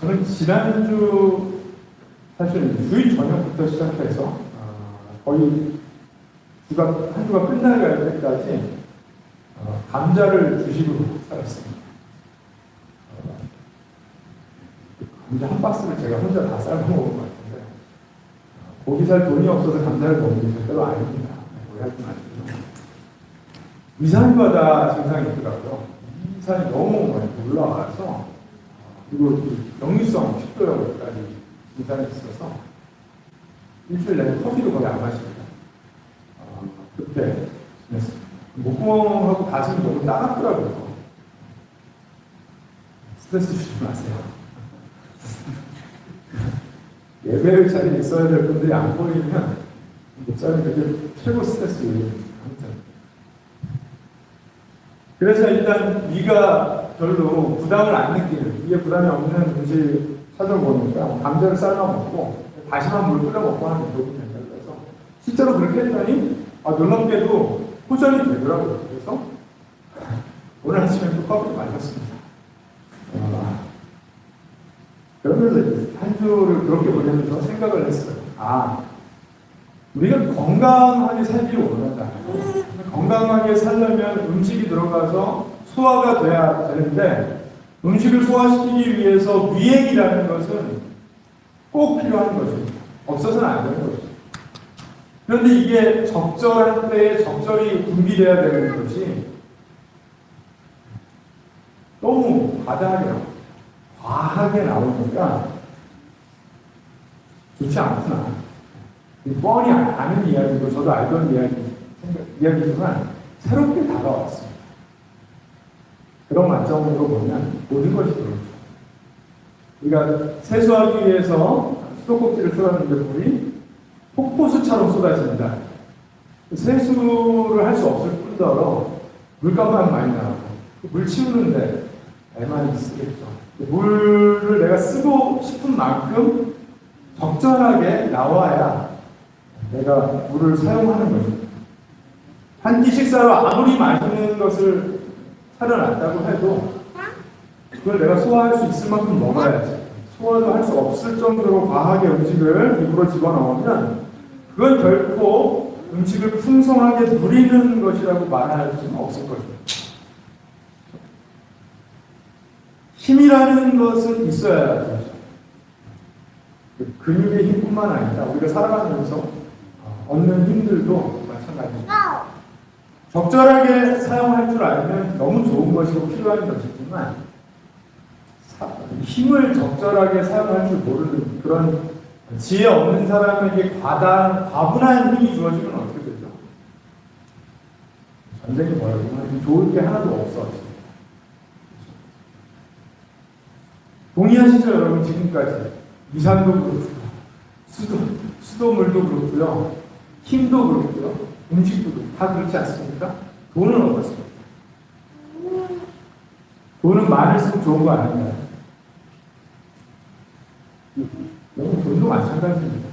저는 지난주 사실 주일 저녁부터 시작해서 거의 한 주가 끝나갈 때까지 감자를 주식으로 살았습니다. 감자 한 박스를 제가 혼자 다 삶아 먹은 것 같은데 고기 살 돈이 없어서 감자를 먹는 게 절대로 아닙니다. 오해하지 마시고요. 위산바다 증상이 있더라고요. 위산이 너무 많이 올라와서 그리고 역류성 식도염까지 증상이 있어서 일주일 내내 커피도 거의 안 마십니다. 그때 지냈습니다. 목구멍하고 가슴이 너무 따갑더라고요. 스트레스 주지 마세요. 예배의 자리에 있어야 될 분들이 안 보이면 목사님 그게 최고 스트레스예요. 그래서 일단 위가 별로 부담을 안 느끼는, 위에 부담이 없는 음식 찾아보니까 감자를 삶아 먹고 다시마 물 끓여 먹고 하는 도움이 된다. 그래서 실제로 그렇게 했더니 놀랍게도 호전이 되더라고요. 그래서 오늘 아침에 또 커피를 마셨습니다. 그러면서 한 주를 그렇게 보내면서 생각을 했어요. 우리가 건강하게 살기를 원한다. 건강하게 살려면 음식이 들어가서 소화가 돼야 되는데 음식을 소화시키기 위해서 위액이라는 것은 꼭 필요한 것입니다. 없어서는 안 되는 것입니다. 그런데 이게 적절한 때에 적절히 분비되어야 되는 것이 너무 과하게 나오니까 좋지 않구나. 뻔히 아는 이야기고 저도 알던 이야기지만 새롭게 다가왔습니다. 그런 관점으로 보면 모든 것이 그렇죠. 우리가 세수하기 위해서 수도꼭지를 틀었는데 물이 폭포수처럼 쏟아집니다. 세수를 할 수 없을 뿐더러 물값만 많이 나오고 물 치우는데 애만 쓰겠죠. 물을 내가 쓰고 싶은 만큼 적절하게 나와야 내가 물을 사용하는 거죠. 한 끼 식사로 아무리 맛있는 것을 차려놨다고 해도 그걸 내가 소화할 수 있을 만큼 먹어야지. 소화도 할 수 없을 정도로 과하게 음식을 입으로 집어넣으면 그건 결코 음식을 풍성하게 누리는 것이라고 말할 수는 없을 것입니다. 힘이라는 것은 있어야 되죠. 근육의 힘뿐만 아니라 우리가 살아가면서 얻는 힘들도 마찬가지입니다. 적절하게 사용할 줄 알면 너무 좋은 것이고 필요한 것이지만 힘을 적절하게 사용할 줄 모르는 그런 지혜 없는 사람에게 과분한 힘이 주어지면 어떻게 되죠? 전쟁이 뭐라고 좋을 게 하나도 없어. 동의하시죠, 여러분? 지금까지 위산도 그렇고요, 수도물도 그렇고요, 힘도 그렇고요, 음식도 그렇고 다 그렇지 않습니까? 돈은 어떻습니까? 돈은 많을수록 좋은 거 아닌가요? 돈도 마찬가지입니다.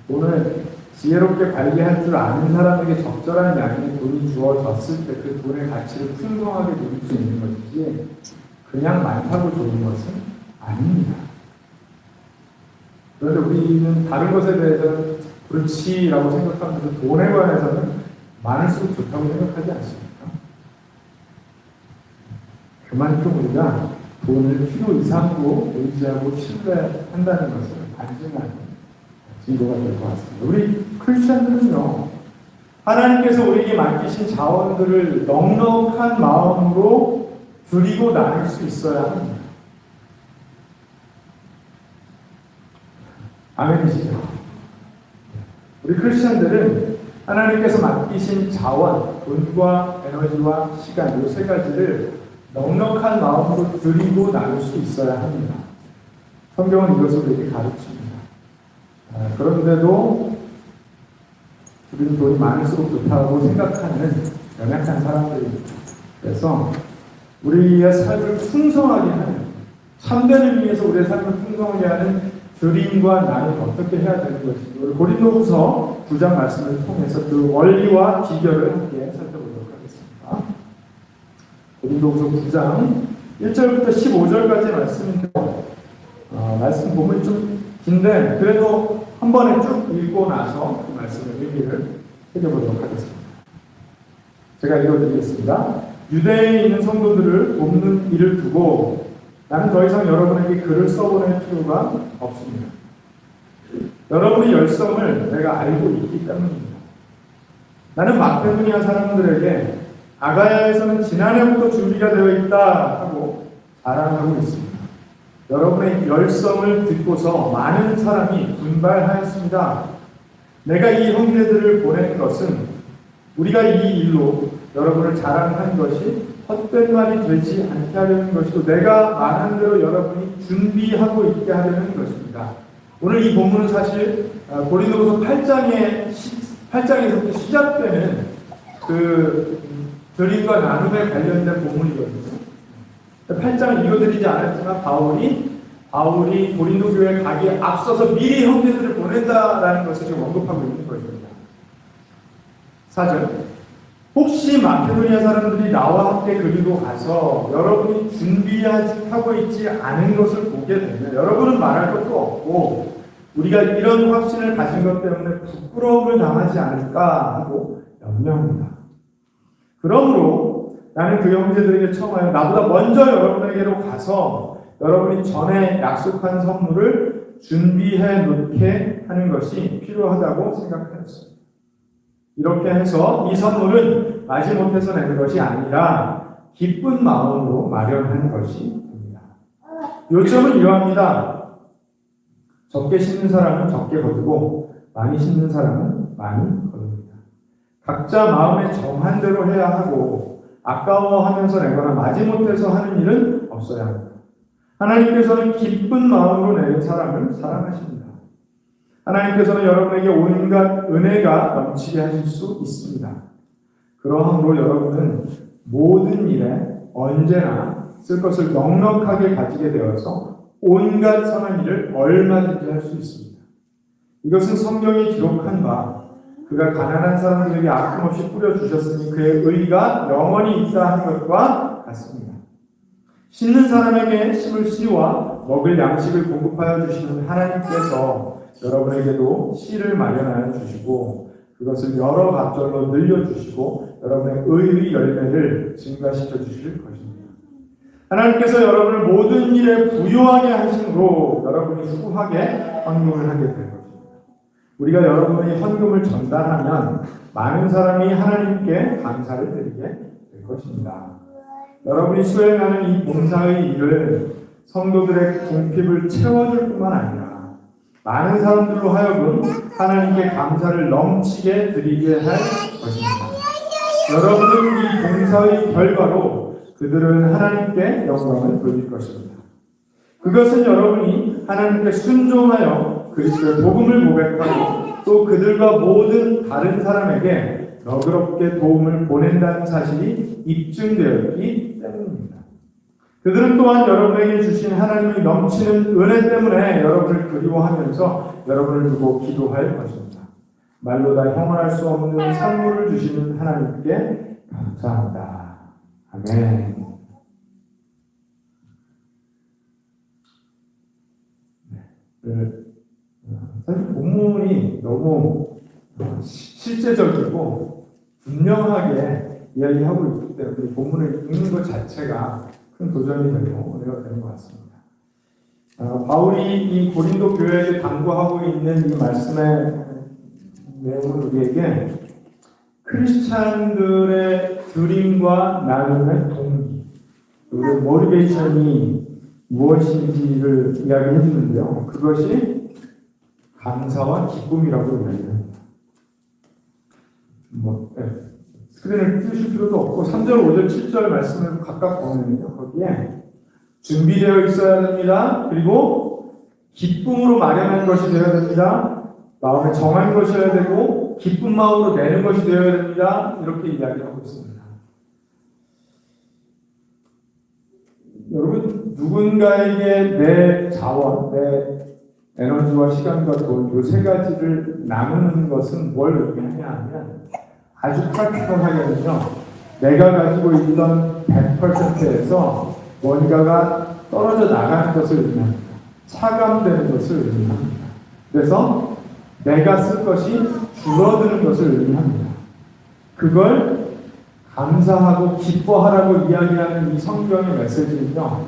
돈을 지혜롭게 관리할 줄 아는 사람에게 적절한 양의 돈이 주어졌을 때 그 돈의 가치를 풍성하게 누릴 수 있는 것이지 그냥 많다고 좋은 것은 아닙니다. 그런데 우리는 다른 것에 대해서는 그렇지라고 생각하면서 돈에 관해서는 많을수록 좋다고 생각하지 않습니까? 그만큼 우리가 돈을 필요 이상으로 의지하고 신뢰한다는 것을 반증하는 증거가 될 것 같습니다. 우리 크리스천들은요, 하나님께서 우리에게 맡기신 자원들을 넉넉한 마음으로 드리고 나눌 수 있어야 합니다. 아멘이시죠? 우리 크리스천들은 하나님께서 맡기신 자원, 돈과 에너지와 시간, 이 세 가지를 넉넉한 마음으로 드리고 나눌 수 있어야 합니다. 성경은 이것을 우리에게 가르칩니다. 그런데도 우리는 돈이 많을수록 좋다고 생각하는 연약한 사람들입니다. 그래서 우리의 삶을 풍성하게 하는, 참된 의미에서 우리의 삶을 풍성하게 하는 드림과 나눔을 어떻게 해야 되는 것인지 우리 고린도후서 9장 말씀을 통해서 그 원리와 비결을 함께 살펴보도록 하겠습니다. 고린도후서 9장 1절부터 15절까지 말씀인데 말씀 본문이 좀 긴데 그래도 한 번에 쭉 읽고 나서 그 말씀의 의미를 새겨보도록 하겠습니다. 제가 읽어드리겠습니다. 유대에 있는 성도들을 돕는 일을 두고 나는 더 이상 여러분에게 글을 써보낼 필요가 없습니다. 여러분의 열성을 내가 알고 있기 때문입니다. 나는 마케도니아 사람들에게 아가야에서는 지난해부터 준비가 되어 있다 하고 자랑하고 있습니다. 여러분의 열성을 듣고서 많은 사람이 분발하였습니다. 내가 이 형제들을 보낸 것은 우리가 이 일로 여러분을 자랑한 것이 헛된 말이 되지 않게 하려는 것이고 내가 말한 대로 여러분이 준비하고 있게 하려는 것입니다. 오늘 이 본문은 사실 고린도후서 8장에서부터 시작되는 그 드림과 나눔에 관련된 본문이거든요. 8장을 읽어드리지 않았지만 바울이 고린도 교회에 가기에 앞서서 미리 형제들을 보낸다라는 것을 지금 언급하고 있는 것입니다. 4절 혹시 마케도니아 사람들이 나와 함께 그리로 가서 여러분이 준비하고 있지 않은 것을 보게 되면 여러분은 말할 것도 없고 우리가 이런 확신을 가진 것 때문에 부끄러움을 당하지 않을까 하고 염려합니다. 그러므로 나는 그 형제들에게 청하여 나보다 먼저 여러분에게로 가서 여러분이 전에 약속한 선물을 준비해 놓게 하는 것이 필요하다고 생각하였습니다. 이렇게 해서 이 선물은 마지못해서 내는 것이 아니라 기쁜 마음으로 마련한 것이 됩니다. 요점은 이러합니다. 적게 심는 사람은 적게 거두고 많이 심는 사람은 많이 거둡니다. 각자 마음에 정한 대로 해야 하고 아까워하면서 내거나 마지못해서 하는 일은 없어야 합니다. 하나님께서는 기쁜 마음으로 내는 사람을 사랑하십니다. 하나님께서는 여러분에게 온갖 은혜가 넘치게 하실 수 있습니다. 그러므로 여러분은 모든 일에 언제나 쓸 것을 넉넉하게 가지게 되어서 온갖 선한 일을 얼마든지 할 수 있습니다. 이것은 성경에 기록한 바 그가 가난한 사람들에게 아낌없이 뿌려주셨으니 그의 의가 영원히 있다 하는 것과 같습니다. 심는 사람에게 심을 씨와 먹을 양식을 공급하여 주시는 하나님께서 여러분에게도 씨를 마련하여 주시고 그것을 여러 갑절로 늘려주시고 여러분의 의의 열매를 증가시켜 주실 것입니다. 하나님께서 여러분을 모든 일에 부요하게 하심으로 여러분이 후하게 헌금을 하게 될 것입니다. 우리가 여러분의 헌금을 전달하면 많은 사람이 하나님께 감사를 드리게 될 것입니다. 여러분이 수행하는 이 봉사의 일을 성도들의 궁핍을 채워줄 뿐만 아니라 많은 사람들로 하여금 하나님께 감사를 넘치게 드리게 할 것입니다. 여러분은 이 봉사의 결과로 그들은 하나님께 영광을 돌릴 것입니다. 그것은 여러분이 하나님께 순종하여 그리스도의 복음을 고백하고 또 그들과 모든 다른 사람에게 너그럽게 도움을 보낸다는 사실이 입증되었기 때문입니다. 그들은 또한 여러분에게 주신 하나님이 넘치는 은혜 때문에 여러분을 그리워하면서 여러분을 두고 기도할 것입니다. 말로 다 형언할 수 없는 선물을 주시는 하나님께 감사합니다. 아멘. 사실 본문이 너무 실제적이고 분명하게 이야기하고 있기 때문에 본문을 읽는 것 자체가 큰 도전이 되고 은혜가 되는 것 같습니다. 바울이 이 고린도 교회에 당부하고 있는 이 말씀의 내용은 우리에게 크리스찬들의 드림과 나눔의 동기, 그리고 모티베이션이 무엇인지를 이야기해 주는데요. 그것이 감사와 기쁨이라고 이야기합니다. 스크린을 띄우실 필요도 없고 3절, 5절, 7절 말씀을 각각 보면요. 거기에 준비되어 있어야 됩니다. 그리고 기쁨으로 마련한 것이 되어야 됩니다. 마음에 정한 것이어야 되고 기쁜 마음으로 내는 것이 되어야 됩니다. 이렇게 이야기하고 있습니다. 여러분, 누군가에게 내 자원, 내 에너지와 시간과 돈, 이 세 가지를 나누는 것은 뭘 의미하냐 하면 아주 프랙티컬하게는요, 내가 가지고 있던 100%에서 뭔가가 떨어져 나가는 것을 의미합니다. 차감되는 것을 의미합니다. 그래서 내가 쓸 것이 줄어드는 것을 의미합니다. 그걸 감사하고 기뻐하라고 이야기하는 이 성경의 메시지는요,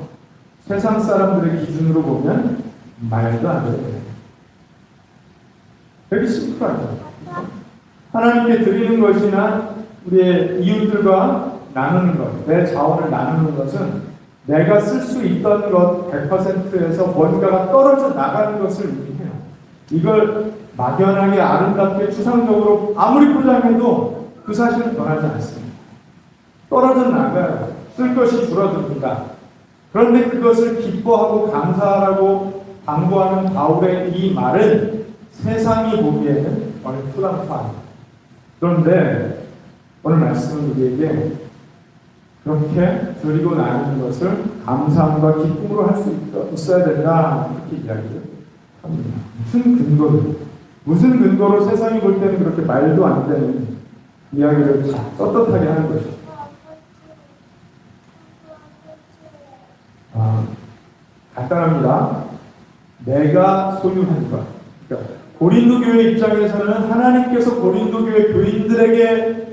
세상 사람들의 기준으로 보면 말도 안 돼요. 되게 심플하죠. 하나님께 드리는 것이나 우리의 이웃들과 나누는 것, 내 자원을 나누는 것은 내가 쓸 수 있던 것 100%에서 뭔가가 떨어져 나가는 것을 의미해요. 이걸 막연하게 아름답게 추상적으로 아무리 포장해도 그 사실은 변하지 않습니다. 떨어져 나가요. 쓸 것이 줄어듭니다. 그런데 그것을 기뻐하고 감사하라고 당부하는 바울의 이 말은 세상이 보기에는 얼토당토합니다. 그런데 오늘 말씀은 우리에게 그렇게 드리고 나누는 것을 감사함과 기쁨으로 할 수 있어야 된다, 이렇게 이야기를 합니다. 무슨 근거로 세상이 볼 때는 그렇게 말도 안 되는 이야기를 떳떳하게 하는 것이죠. 간단합니다. 내가 소유한 것. 그러니까 고린도 교회 입장에서는 하나님께서 고린도 교회 교인들이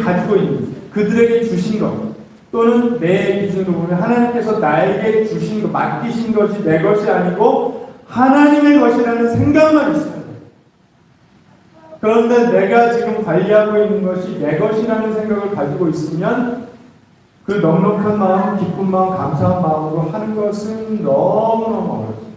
가지고 있는 그들에게 주신 것, 또는 내 기준으로 보면 하나님께서 나에게 주신 것, 맡기신 것이 내 것이 아니고 하나님의 것이라는 생각만 있어요. 그런데 내가 지금 관리하고 있는 것이 내 것이라는 생각을 가지고 있으면 그 넉넉한 마음, 기쁜 마음, 감사한 마음으로 하는 것은 너무너무 어렵습니다.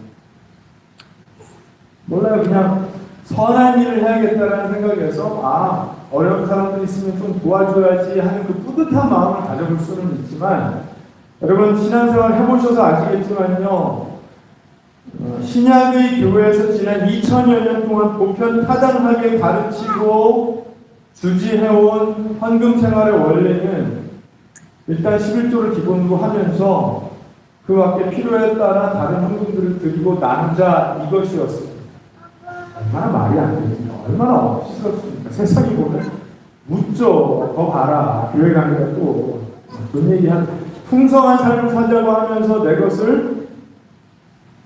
몰라요. 그냥 선한 일을 해야겠다라는 생각에서 어려운 사람들이 있으면 좀 도와줘야지 하는 그 뿌듯한 마음을 가져볼 수는 있지만, 여러분 신앙생활 해보셔서 아시겠지만요, 신약의 교회에서 지난 2000여 년 동안 보편타당하게 가르치고 주지해온 헌금 생활의 원리는 일단 11조를 기본으로 하면서 그 밖에 필요에 따라 다른 헌금들을 드리고 나누자, 이것이었습니다. 얼마나 말이 안 됩니까? 얼마나 없었습니까? 세상이 보면 묻죠. 더 봐라. 교회 가니까 또 그런 얘기한 풍성한 삶을 살자고 하면서 내 것을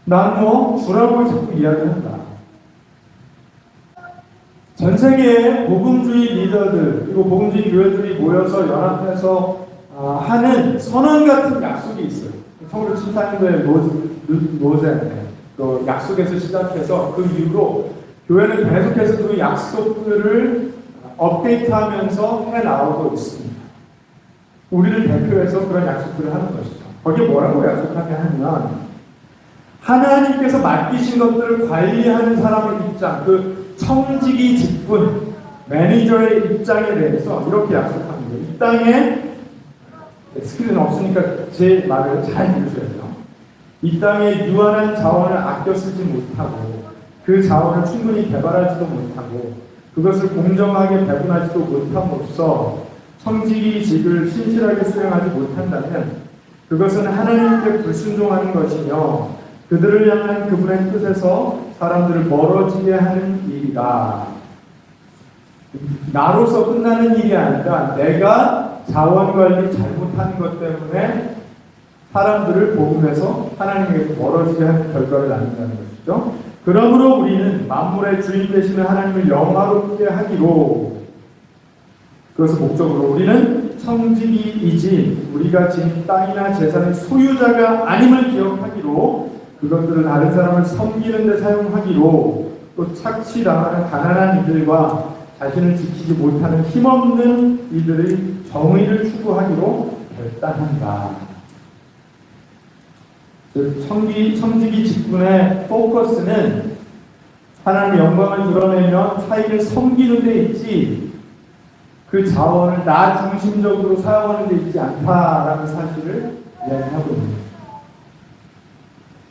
나누어 주라고 자꾸 이야기한다. 전 세계의 복음주의 리더들 그리고 복음주의 교회들이 모여서 연합해서 하는 선언 같은 약속이 있어요. 1974년도에 노젠 그 약속에서 시작해서 그 이후로 교회는 계속해서 그 약속들을 업데이트하면서 해나오고 있습니다. 우리를 대표해서 그런 약속들을 하는 것이죠. 거기에 뭐라고 약속하게 하면, 하나님께서 맡기신 것들을 관리하는 사람의 입장, 그 청지기 직분, 매니저의 입장에 대해서 이렇게 약속합니다. 이 땅에 스크린 없으니까 제 말을 잘 들으셔야죠. 이 땅에 유한한 자원을 아껴 쓰지 못하고 그 자원을 충분히 개발하지도 못하고 그것을 공정하게 배분하지도 못함으로써 청지기직을 신실하게 수행하지 못한다면 그것은 하나님께 불순종하는 것이며 그들을 향한 그분의 뜻에서 사람들을 멀어지게 하는 일이다. 나로서 끝나는 일이 아니라 내가 자원관리 잘못한 것 때문에 사람들을 복음에서 하나님에게서 멀어지게 하는 결과를 낳는다는 것이죠. 그러므로 우리는 만물의 주인 되시는 하나님을 영화롭게 하기로, 그것을 목적으로 우리는 청지기이지 우리가 지닌 땅이나 재산의 소유자가 아님을 기억하기로, 그것들을 다른 사람을 섬기는 데 사용하기로, 또 착취당하는 가난한 이들과 자신을 지키지 못하는 힘없는 이들의 정의를 추구하기로 결단한다. 청지기 직분의 포커스는 하나님의 영광을 드러내며 타인을 섬기는 데 있지 그 자원을 나 중심적으로 사용하는 데 있지 않다라는 사실을 이야기하고 있습니다.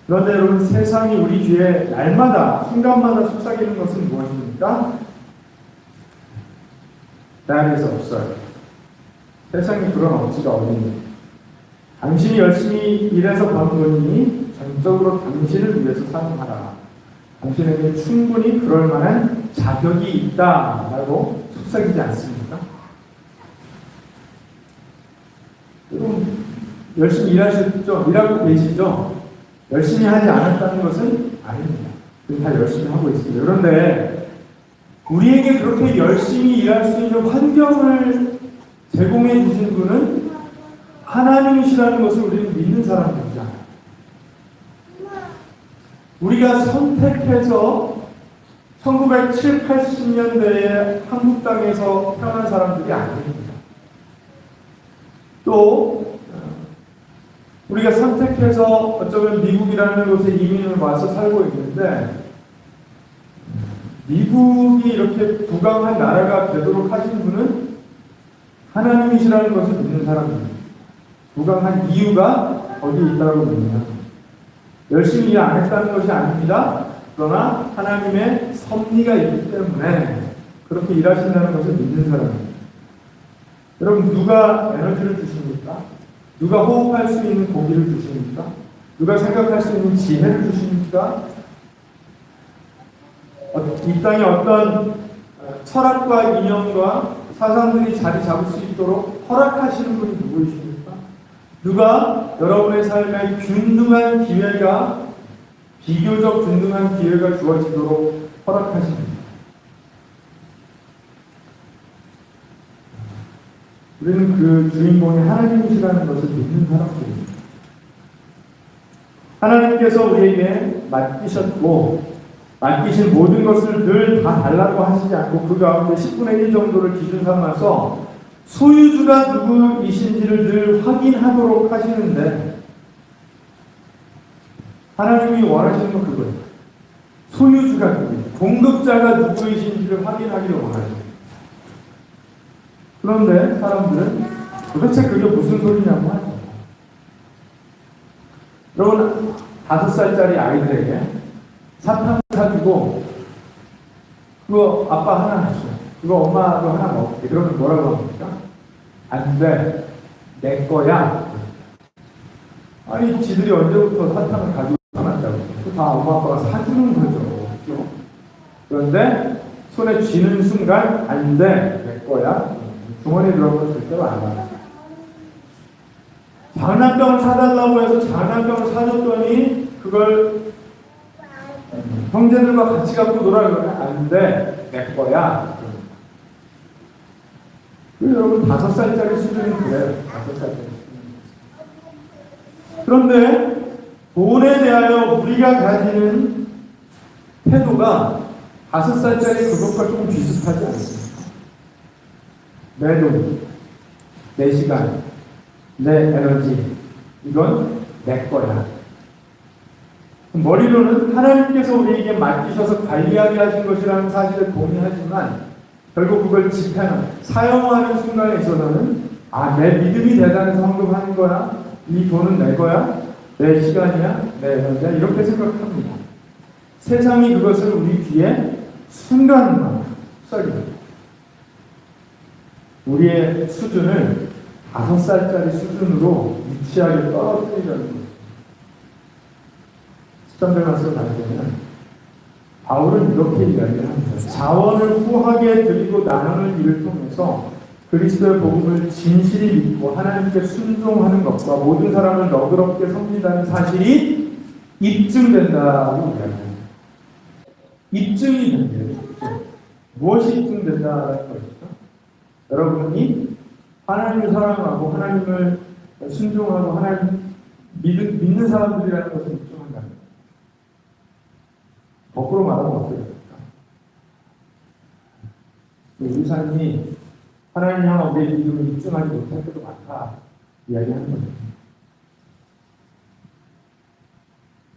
그런데 여러분, 세상이 우리 뒤에 날마다 순간마다 속삭이는 것은 무엇입니까? 나에게서 없어요. 세상에 그런 억지가 어딨니? 당신이 열심히 일해서 번 돈이니 전적으로 당신을 위해서 사용하라. 당신에게 충분히 그럴 만한 자격이 있다라고 속삭이지 않습니까? 여러분, 열심히 일하시죠? 일하고 계시죠? 열심히 하지 않았다는 것은 아닙니다. 다 열심히 하고 있습니다. 그런데 우리에게 그렇게 열심히 일할 수 있는 환경을 제공해 주신 분은 하나님이시라는 것을 우리는 믿는 사람들이잖아요. 우리가 선택해서 1970, 80년대에 한국 땅에서 태어난 사람들이 아닙니다. 또 우리가 선택해서 어쩌면 미국이라는 곳에 이민을 와서 살고 있는데 미국이 이렇게 부강한 나라가 되도록 하신 분은 하나님이시라는 것을 믿는 사람입니다. 부강한 이유가 어디에 있다고 믿느냐? 열심히 일 안 했다는 것이 아닙니다. 그러나 하나님의 섭리가 있기 때문에 그렇게 일하신다는 것을 믿는 사람입니다. 여러분, 누가 에너지를 주십니까? 누가 호흡할 수 있는 공기를 주십니까? 누가 생각할 수 있는 지혜를 주십니까? 이 땅에 어떤 철학과 이념과 사상들이 자리 잡을 수 있도록 허락하시는 분이 누구이십니까? 누가 여러분의 삶에 균등한 기회가, 비교적 균등한 기회가 주어지도록 허락하십니까? 우리는 그 주인공이 하나님이시라는 것을 믿는 사람들입니다. 하나님께서 우리에게 맡기신 모든 것을 늘 다 달라고 하시지 않고 그 가운데 10분의 1 정도를 기준 삼아서 소유주가 누구이신지를 늘 확인하도록 하시는데 하나님이 원하시는 건 그거예요. 소유주가 누구인지, 공급자가 누구이신지를 확인하기를 원하십니다. 그런데 사람들은 도대체 그게 무슨 소리냐고 하죠. 여러분, 5살짜리 아이들에게 사탕을 사주고 그거 아빠 하나 줘, 그거 엄마도 하나 먹게. 그러면 뭐라고 합니까? 안 돼, 내 거야. 아니, 지들이 언제부터 사탕을 가지고 나왔다고? 다 엄마 아빠가 사주는 거죠. 그렇죠? 그런데 손에 쥐는 순간 안 돼, 내 거야. 주머니에 들어가면 절대로 안 와. 장난감을 사달라고 해서 장난감을 사줬더니 그걸 형제들과 같이 갖고 놀아. 그러면 안 돼, 내 거야. 여러분, 5살짜리 수준은 그래요. 5살짜리. 그런데 돈에 대하여 우리가 가지는 태도가 5살짜리 그것과 조금 비슷하지 않습니까? 내 돈, 내 시간, 내 에너지, 이건 내 거야. 머리로는 하나님께서 우리에게 맡기셔서 관리하게 하신 것이라는 사실을 동의하지만 결국 그걸 사용하는 순간에 있어서는 내 믿음이 대단해서 헌금하는 거야, 이 돈은 내 거야, 내 시간이야, 내 에너지야, 이렇게 생각합니다. 세상이 그것을 우리 귀에 순간만 흡수합니다. 우리의 수준을 5살짜리 수준으로 유치하게 떨어뜨리려는 거죠. 13절 말씀 보면 바울은 이렇게 이야기를 합니다. 자원을 후하게 드리고 나누는 일을 통해서 그리스도의 복음을 진실히 믿고 하나님께 순종하는 것과 모든 사람을 너그럽게 섬긴다는 사실이 입증된다고 이야기합니다. 입증이 된대요. 무엇이 입증된다는 것이죠? 여러분이 하나님을 사랑하고 하나님을 순종하고 하나님 믿는 사람들이라는 것을 입증한다는 거예요. 거꾸로 말하면 어떻게 됩니까? 의사님이 하나님 향한 우리의 믿음을 입증하지 못할 때도 많다 이야기하는 거예요.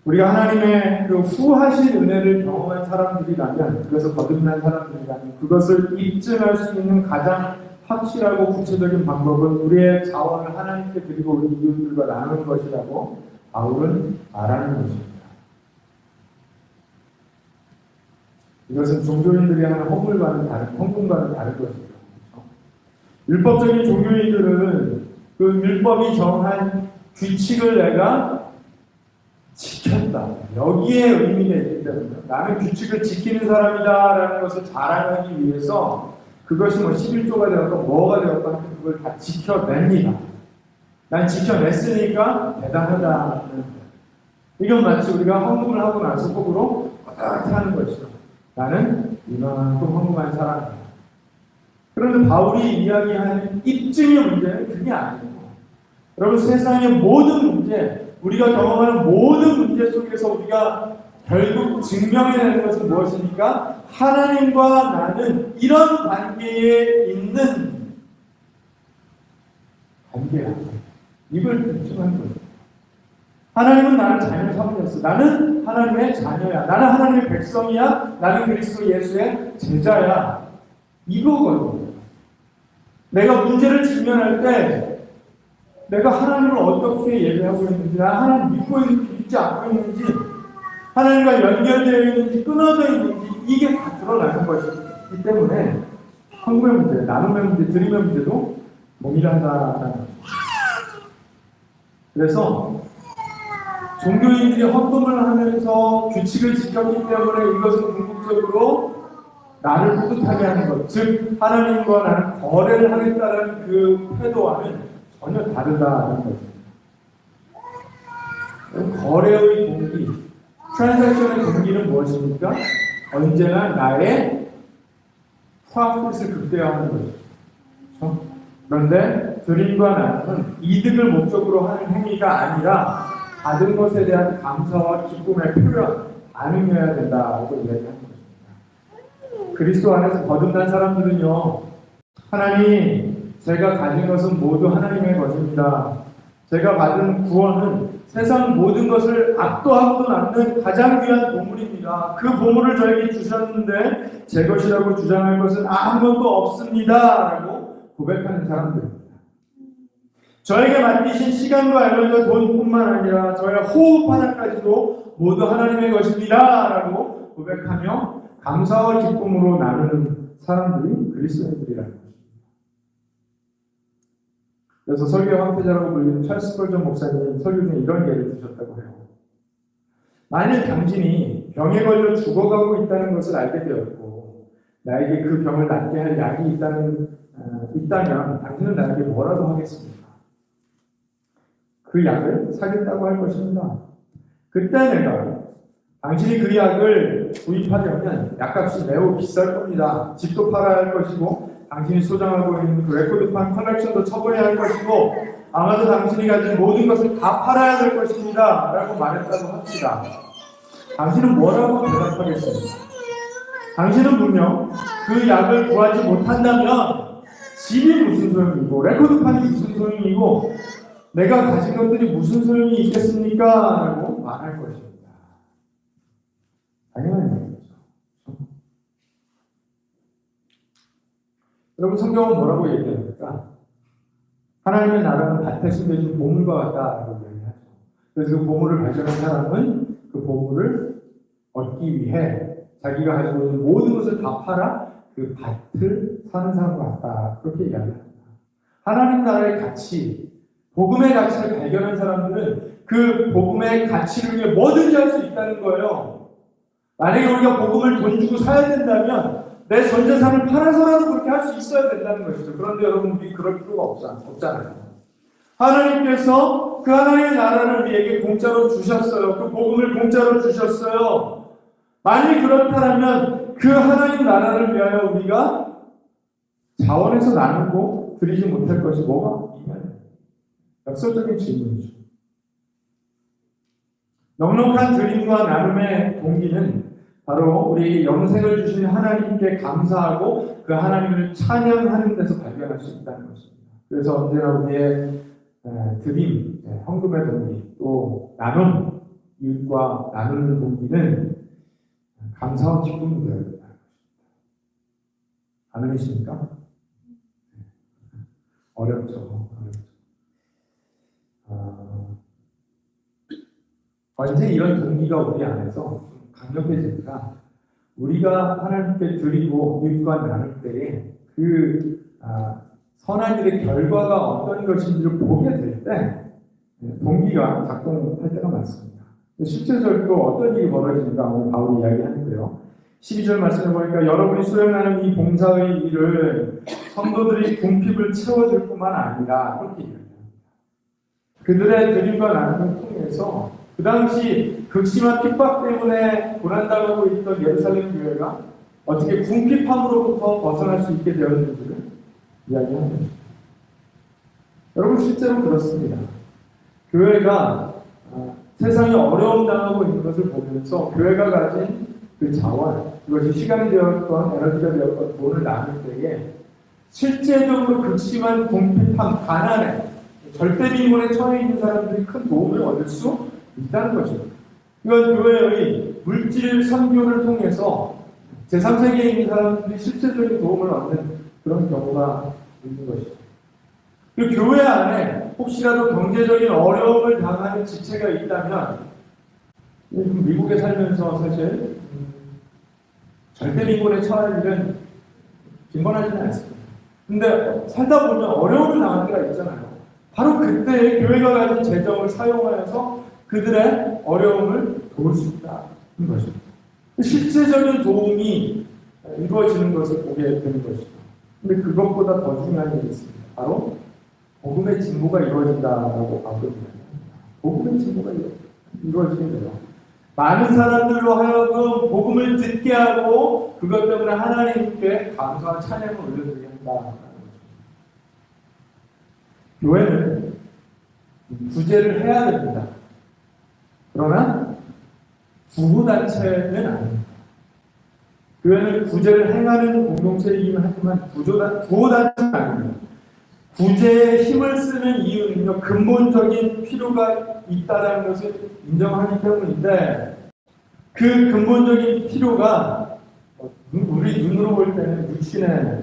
우리가 하나님의 그 후하신 은혜를 경험한 사람들이라면, 그래서 거듭난 사람들이라면 그것을 입증할 수 있는 가장 확실하고 구체적인 방법은 우리의 자원을 하나님께 드리고 우리 이웃들과 나누는 것이라고 바울은 말하는 것입니다. 이것은 종교인들이 하는 헌금과는 다른 것이죠. 율법적인 종교인들은 그 율법이 정한 규칙을 내가 지켰다. 여기에 의미가 있기 때문에 나는 규칙을 지키는 사람이다라는 것을 자랑하기 위해서 그것이 11조가 되었건 뭐가 되었건 그걸 다 지켜냅니다. 난 지켜냈으니까 대단하다. 이건 마치 우리가 헌금을 하고 나서 속으로 하는 것이죠. 나는 이만큼 헌금한 사람이야. 그런데 바울이 이야기하는 입증의 문제는 그게 아니에요. 여러분, 세상의 모든 문제, 우리가 경험하는 모든 문제 속에서 우리가 결국 증명해내는 것은 무엇입니까? 하나님과 나는 이런 관계에 있는 관계야. 이걸 입증하는 거예요. 하나님은 나를 자녀 삼으셨어. 나는 하나님의 자녀야. 나는 하나님의 백성이야. 나는 그리스도 예수의 제자야. 이거거든요. 내가 문제를 직면할 때 내가 하나님을 어떻게 예배하고 있는지, 나 하나님 믿고 있는지 믿지 않고 있는지, 하나님과 연결되어 있는지 끊어져 있는지, 이게 다 드러나는 것이기 때문에 헌금의 문제, 나눔의 문제, 드림의 문제도 동일하다는 거죠. 그래서 종교인들이 헌금을 하면서 규칙을 지켰기 때문에 이것은 궁극적으로 나를 뿌듯하게 하는 것, 즉 하나님과 나는 거래를 하겠다는 그 태도와는 전혀 다르다는 것입니다. 거래의 동기, 트랜잭션의 동기는 무엇입니까? 언제나 나의 프로핏을 극대화하는 것이죠. 그렇죠? 그런데 드림과 나눔은 이득을 목적으로 하는 행위가 아니라 받은 것에 대한 감사와 기쁨의 표현, 반응해야 된다고 이야기하는 것입니다. 그리스도 안에서 거듭난 사람들은요, 하나님, 제가 가진 것은 모두 하나님의 것입니다. 제가 받은 구원은 세상 모든 것을 압도하고도 남는 가장 귀한 보물입니다. 그 보물을 저에게 주셨는데 제 것이라고 주장할 것은 아무것도 없습니다. 라고 고백하는 사람들입니다. 저에게 맡기신 시간과 에너지와 돈뿐만 아니라 저의 호흡 하나까지도 모두 하나님의 것입니다. 라고 고백하며 감사와 기쁨으로 나누는 사람들이 그리스도인들이라는 것입니다. 그래서 설교 황태자라고 불리는 찰스 스펄전 목사님 설교 중에 이런 예를 드셨다고 해요. 만일 당신이 병에 걸려 죽어가고 있다는 것을 알게 되었고 나에게 그 병을 낫게 할 약이 있다면 당신은 나에게 뭐라도 하겠습니까? 그 약을 사겠다고 할 것입니다. 그때 내가 당신이 그 약을 구입하려면 약값이 매우 비쌀 겁니다. 집도 팔아야 할 것이고 당신이 소장하고 있는 그 레코드판 컬렉션도 처분해야 할 것이고 아마도 당신이 가진 모든 것을 다 팔아야 될 것입니다. 라고 말했다고 합시다. 당신은 뭐라고 대답하겠습니까? 당신은 분명 그 약을 구하지 못한다면 집이 무슨 소용이고 레코드판이 무슨 소용이고 내가 가진 것들이 무슨 소용이 있겠습니까? 라고 말할 것입니다. 당연한 얘기죠. 여러분, 성경은 뭐라고 얘기합니까? 하나님의 나라는 밭에 숨겨진 보물과 같다라고 얘기하죠. 그래서 그 보물을 발견한 사람은 그 보물을 얻기 위해 자기가 가지고 있는 모든 것을 다 팔아 그 밭을 사는 사람과 같다. 그렇게 이야기합니다. 하나님 나라의 가치, 복음의 가치를 발견한 사람들은 그 복음의 가치를 위해 뭐든지 할 수 있다는 거예요. 만약에 우리가 복음을 돈 주고 사야 된다면 내 전 재산을 팔아서라도 그렇게 할 수 있어야 된다는 것이죠. 그런데 여러분, 우리 그럴 필요가 없잖아요. 하나님께서 그 하나님의 나라를 우리에게 공짜로 주셨어요. 그 복음을 공짜로 주셨어요. 만일 그렇다면 그 하나님 나라를 위하여 우리가 자원해서 나누고 드리지 못할 것이 뭐가 있나요? 역설적인 질문이죠. 넉넉한 드림과 나눔의 동기는 바로 우리 영생을 주신 하나님께 감사하고 그 하나님을 찬양하는 데서 발견할 수 있다는 것입니다. 그래서 언제나 우리의 드림, 헌금의 동기, 또 나눔, 이웃과 나누는 동기는 감사와 기쁨이 되어야 된다는 것입니다. 아멘이십니까? 어렵죠. 언제 이런 동기가 우리 안에서 강력해집니다. 우리가 하나님께 드리고 이웃과 나눌 때에 그 선한 일의 결과가 어떤 것인지를 보게 될 때 동기가 작동할 때가 많습니다. 실제적으로 어떤 일이 벌어지는가 오늘 바울이 이야기하는데요. 12절 말씀을 보니까 여러분이 수행하는 이 봉사의 일을 성도들이 궁핍을 채워줄 뿐만 아니라 그렇게 이야기합니다. 그들의 드림과 나눔을 통해서 그 당시 극심한 핍박 때문에 고난당하고 있던 예루살렘 교회가 어떻게 궁핍함으로부터 벗어날 수 있게 되었는지를 이야기하는 것입니다. 여러분, 실제로 그렇습니다. 교회가 세상에 어려움 당하고 있는 것을 보면서 교회가 가진 그 자원, 그것이 시간이 되었건 에너지가 되었건 돈을 나눌 때에 실제적으로 극심한 궁핍함, 가난에 절대 빈곤에 처해 있는 사람들이 큰 도움을 얻을 수 있다는 것입니다. 이건 교회의 물질 선교를 통해서 제3세계에 있는 사람들이 실제적인 도움을 얻는 그런 경우가 있는 것이죠. 그 교회 안에 혹시라도 경제적인 어려움을 당하는 지체가 있다면, 미국에 살면서 사실 절대 빈곤에 처할 일은 빈곤하지는 않습니다. 근데 살다 보면 어려움을 당할 때가 있잖아요. 바로 그때 교회가 가진 재정을 사용하여서 그들의 어려움을 도울 수 있다는 것입니다. 실제적인 도움이 이루어지는 것을 보게 되는 것이죠. 근데 그것보다 더 중요한 일이 있습니다. 바로 복음의 진보가 이루어진다라고 하거든요. 복음의 진보가 이루어지게 돼요. 많은 사람들로 하여금 복음을 듣게 하고 그것 때문에 하나님께 감사와 찬양을 올려드리게 한다. 교회는 구제를 해야 됩니다. 그러나 구호단체는 아닙니다. 교회는 구제를 행하는 공동체이긴 하지만 구호단체는 아닙니다. 구제에 힘을 쓰는 이유는요, 근본적인 필요가 있다는 것을 인정하기 때문인데, 그 근본적인 필요가 우리 눈으로 볼 때는 육신의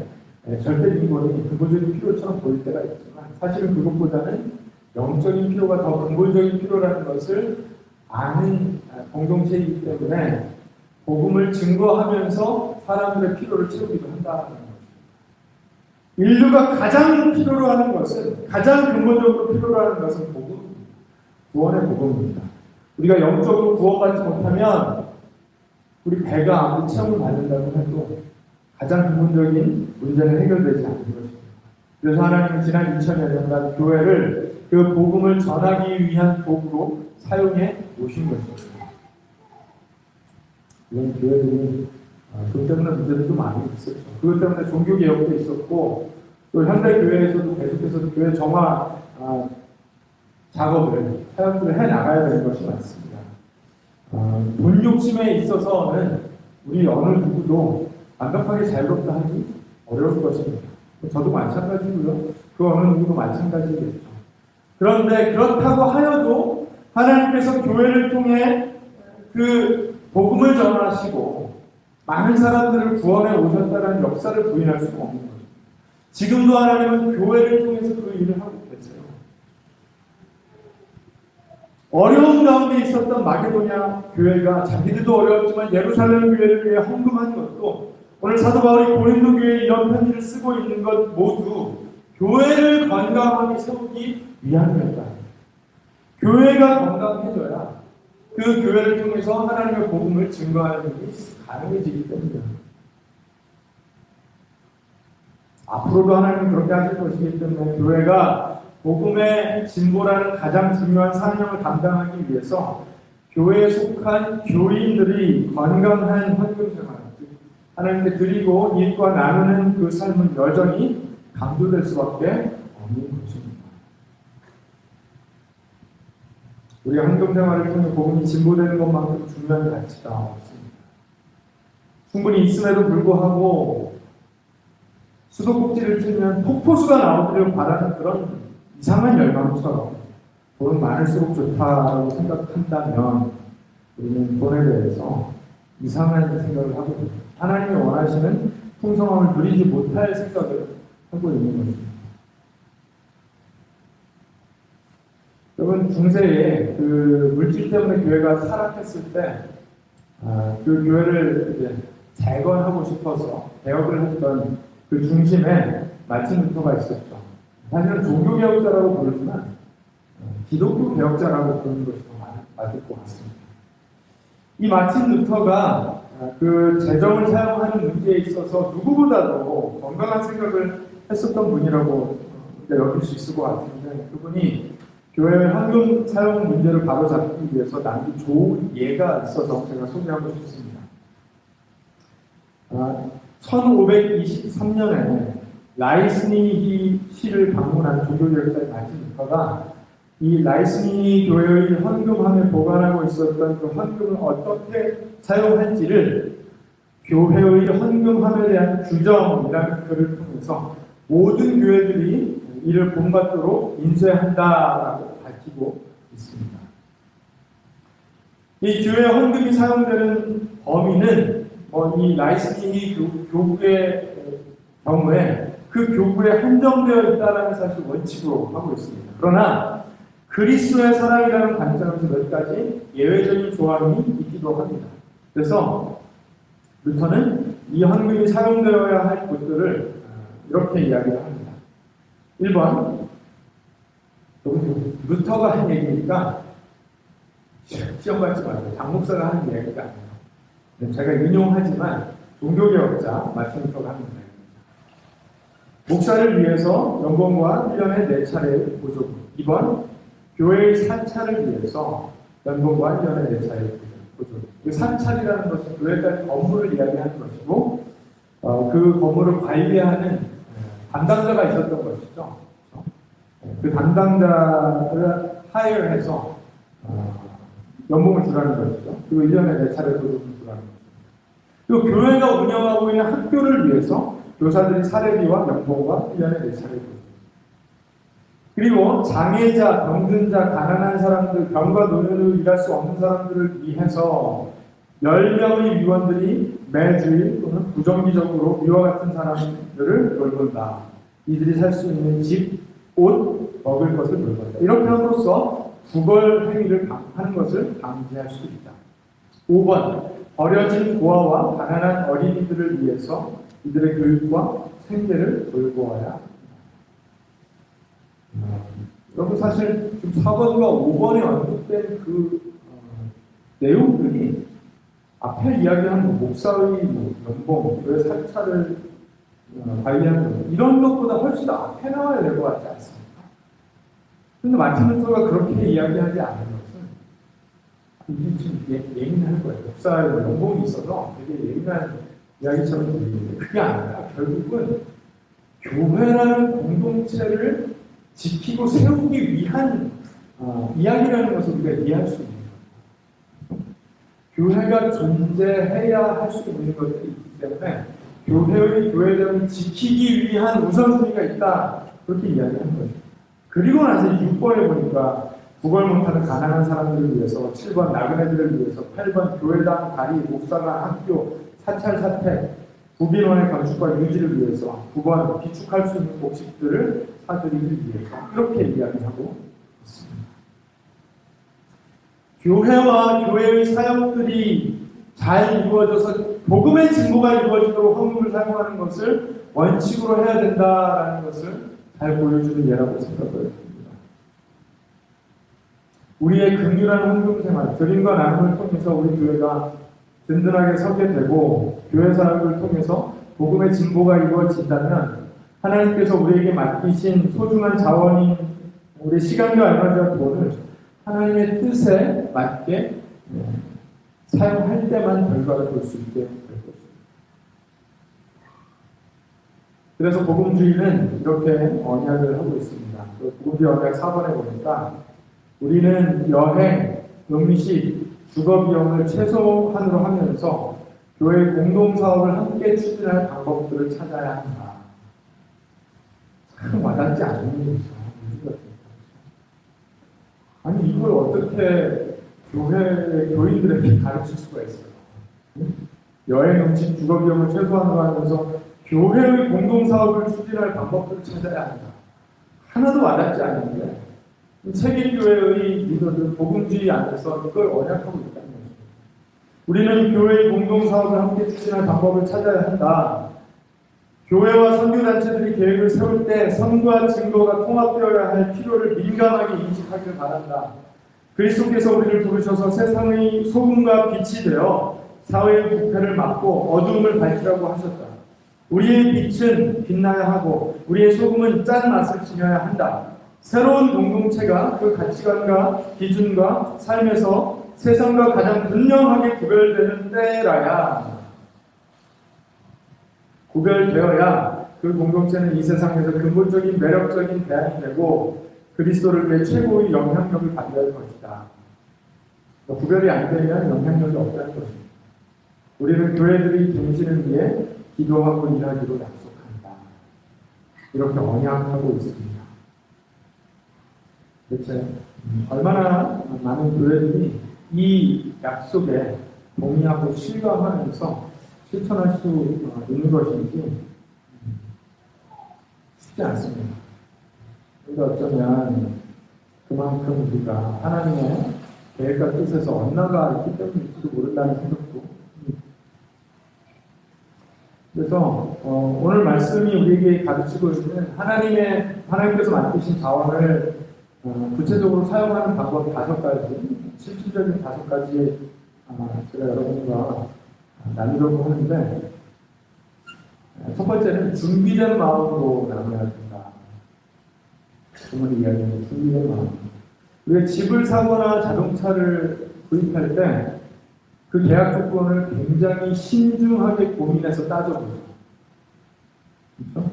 절대 빈곤이 근본적인 필요처럼 보일 때가 있지만, 사실은 그것보다는 영적인 필요가 더 근본적인 필요라는 것을 아는 공동체이기 때문에 복음을 증거하면서 사람들의 필요를 채우기도 한다는 것입니다. 인류가 가장 필요로 하는 것은, 가장 근본적으로 필요로 하는 것은 복음입니다. 구원의 복음입니다. 우리가 영적으로 구원받지 못하면 우리 배가 아무리 체험을 받는다고 해도 가장 근본적인 문제는 해결되지 않는 것입니다. 그래서 하나님은 지난 2000여 년간 교회를 그 복음을 전하기 위한 도구로 사용해 오신 것입니다. 이런 교회들이 그것 때문에 문제들도 많이 있었죠. 그것 때문에 종교개혁도 있었고, 또 현대교회에서도 계속해서 교회 정화 작업을, 사역들을 해나가야 되는 것이 많습니다. 돈 욕심에 있어서는 우리 어느 누구도 완벽하게 자유롭다 하기 어려울 것입니다. 저도 마찬가지고요. 그 어느 누구도 마찬가지겠죠. 그런데 그렇다고 하여도 하나님께서 교회를 통해 그 복음을 전하시고 많은 사람들을 구원해 오셨다는 역사를 부인할 수가 없는 거죠. 지금도 하나님은 교회를 통해서 그 일을 하고 계세요. 어려운 가운데 있었던 마게도냐 교회가 자기들도 어려웠지만 예루살렘 교회를 위해 헌금한 것도, 오늘 사도 바울이 고린도 교회에 이런 편지를 쓰고 있는 것 모두 교회를 건강하게 세우기 위함이었다. 교회가 건강해져야 그 교회를 통해서 하나님의 복음을 증거하는 일이 가능해지기 때문입니다. 앞으로도 하나님은 그렇게 하실 것이기 때문에 교회가 복음의 진보라는 가장 중요한 사명을 감당하기 위해서 교회에 속한 교인들이 건강한 헌금생활, 하나님께 드리고 이익과 나누는 그 삶은 여전히 강조될 수밖에 없는 것입니다. 우리가 헌금생활을 통해 복음이 진보되는 것만큼 중요한 가치가 없습니다. 충분히 있음에도 불구하고 수도꼭지를 틀면 폭포수가 나오기를 바라는 그런 이상한 열망처럼 돈은 많을수록 좋다고 생각한다면 우리는 돈에 대해서 이상한 생각을 하고 있습니다. 하나님이 원하시는 풍성함을 누리지 못할 생각을 하고 있는 것입니다. 여러분, 중세에 그 물질 때문에 교회가 타락했을 때 그 교회를 이제 재건하고 싶어서 개혁을 했던 그 중심에 마틴 루터가 있었죠. 사실은 종교개혁자라고 부르지만 기독교 개혁자라고 부르는 것이 더 맞을 것 같습니다. 이 마틴 루터가 그 재정을 사용하는 문제에 있어서 누구보다도 건강한 생각을 했었던 분이라고 여길 수 있을 것 같은데, 그분이 교회 헌금 사용 문제를 바로잡기 위해서 남긴 좋은 예가 있어서 제가 소개하고 싶습니다. 1523년에 라이스니히 시를 방문한 종교개혁자 마틴 루터가 이 라이스니히 교회의 헌금함에 보관하고 있었던 그 헌금을 어떻게 사용할지를 교회의 헌금함에 대한 규정이라는 글을 통해서 모든 교회들이 이를 본받도록 인쇄한다라고 밝히고 있습니다. 이 교회 헌금이 사용되는 범위는 이 라이스니히 교구의 경우에 그 교구에 한정되어 있다는 사실 원칙으로 하고 있습니다. 그러나 그리스도의 사랑이라는 관점에서 몇 가지 예외적인 조항이 있기도 합니다. 그래서 루터는 이 헌금이 사용되어야 할 곳들을 이렇게 이야기를 합니다. 1번, 루터가 한 얘기니까 시험 받지 말고 장 목사가 하는 얘기가 아니에요. 제가 인용하지만 종교개혁자 말씀 루터가 하는 얘기입니다. 목사를 위해서 연봉과 1년에 4차례의 보조금. 2번, 교회의 사찰을 위해서 연봉과 1년에 4차례의 보조금. 그 사찰이라는 것은 교회까지 건물을 이야기하는 것이고 그 건물을 관리하는 담당자가 있었던 것이죠. 그 담당자를 하이어해서 연봉을 주라는 것이죠. 그리고 1년에 4차례 보조금을 주라는 것이죠. 그리고 교회가 운영하고 있는 학교를 위해서 교사들이 사례비와 연봉과 1년에 4차례 보조금. 그리고 장애자, 병든 자, 가난한 사람들, 병과 노년으로 일할 수 없는 사람들을 위해서 10명의 위원들이 매주일 또는 부정기적으로 이와 같은 사람들을 돌본다. 이들이 살 수 있는 집, 옷, 먹을 것을 돌본다. 이렇게 함으로써 구걸 행위를 하는 것을 방지할 수 있다. 5번, 버려진 고아와 가난한 어린이들을 위해서 이들의 교육과 생계를 돌보아야 한다. 여러분 사실 지금 4번과 5번에 언급된 그 내용들이 앞에 이야기한 목사의 연봉, 교회 사찰을 관리하는 이런 것보다 훨씬 더 앞에 나와야 될 것 같지 않습니까? 그런데 마틴 루터가 그렇게 이야기하지 않은 것은 이게 좀 예민한 거예요. 목사의 연봉이 있어서 되게 예민한 이야기처럼 들리는데 그게 아니라 결국은 교회라는 공동체를 지키고 세우기 위한 이야기라는 것을 우리가 이해할 수 있는 거예요. 교회가 존재해야 할 수 있는 것들이 있기 때문에 교회의 교회됨을 지키기 위한 우선순위가 있다. 그렇게 이야기하는 거죠. 그리고 나서 6번에 보니까 구걸 못하는 가난한 사람들을 위해서 7번 나그네들을 위해서 8번 교회당 다리 목사관 학교 사찰 사택 구빈원의 건축과 유지를 위해서 9번 비축할 수 있는 목식들을 사드리기 위해서 이렇게 이야기하고 있습니다. 교회와 교회의 사역들이 잘 이루어져서 복음의 증거가 이루어지도록 헌금을 사용하는 것을 원칙으로 해야 된다라는 것을 잘 보여주는 예라고 생각을 합니다. 우리의 긍휼한 헌금 생활, 드림과 나눔을 통해서 우리 교회가 든든하게 서게 되고 교회 사역을 통해서 복음의 진보가 이루어진다면 하나님께서 우리에게 맡기신 소중한 자원인 우리 시간과 에너지와 돈을 하나님의 뜻에 맞게 사용할 때만 결과를 볼 수 있게 될 것입니다. 그래서 복음주의는 이렇게 언약을 하고 있습니다. 복음주의 언약 4번에 보니까 우리는 여행, 음식, 주거 비용을 최소한으로 하면서 교회 공동사업을 함께 추진할 방법들을 찾아야 한다. 참 와닿지 않는 일이죠. 아니 이걸 어떻게 교회 교인들에게 가르칠 수가 있어요? 여행, 음식, 주거 비용을 최소한으로 하면서 교회의 공동사업을 추진할 방법들을 찾아야 한다. 하나도 와닿지 않는데 세계교회의 리더들 복음주의 안에서 그걸 언약하고 있다는 것입니다. 우리는 교회의 공동사업을 함께 추진할 방법을 찾아야 한다. 교회와 선교단체들이 계획을 세울 때 선과 증거가 통합되어야 할 필요를 민감하게 인식하길 바란다. 그리스도께서 우리를 부르셔서 세상의 소금과 빛이 되어 사회의 부패를 막고 어두움을 밝히라고 하셨다. 우리의 빛은 빛나야 하고 우리의 소금은 짠 맛을 지녀야 한다. 새로운 공동체가 그 가치관과 기준과 삶에서 세상과 가장 분명하게 구별되어야 그 공동체는 이 세상에서 근본적인 매력적인 대안이 되고 그리스도를 위해 최고의 영향력을 발휘할 것이다. 구별이 안 되면 영향력이 없다는 것입니다. 우리는 교회들이 등신을 위해 기도하고 일하기로 약속한다. 이렇게 언약하고 있습니다. 대체 얼마나 많은 교회들이 이 약속에 동의하고 실감하면서 실천할 수 있는 것인지 쉽지 않습니다. 그런데 어쩌면 그만큼 우리가 하나님의 계획과 뜻에서 엇나가 있기 때문일지도 모른다는 생각도 듭니다. 그래서 오늘 말씀이 우리에게 가르치고 있는 하나님께서 만드신 자원을 구체적으로 사용하는 방법 5가지, 실질적인 5가지 제가 여러분과 나누려고 하는데, 첫 번째는 준비된 마음으로 나눠야 된다. 오늘 이야기는 준비된 마음. 우리가 집을 사거나 자동차를 구입할 때 그 계약 조건을 굉장히 신중하게 고민해서 따져보죠. 그렇죠?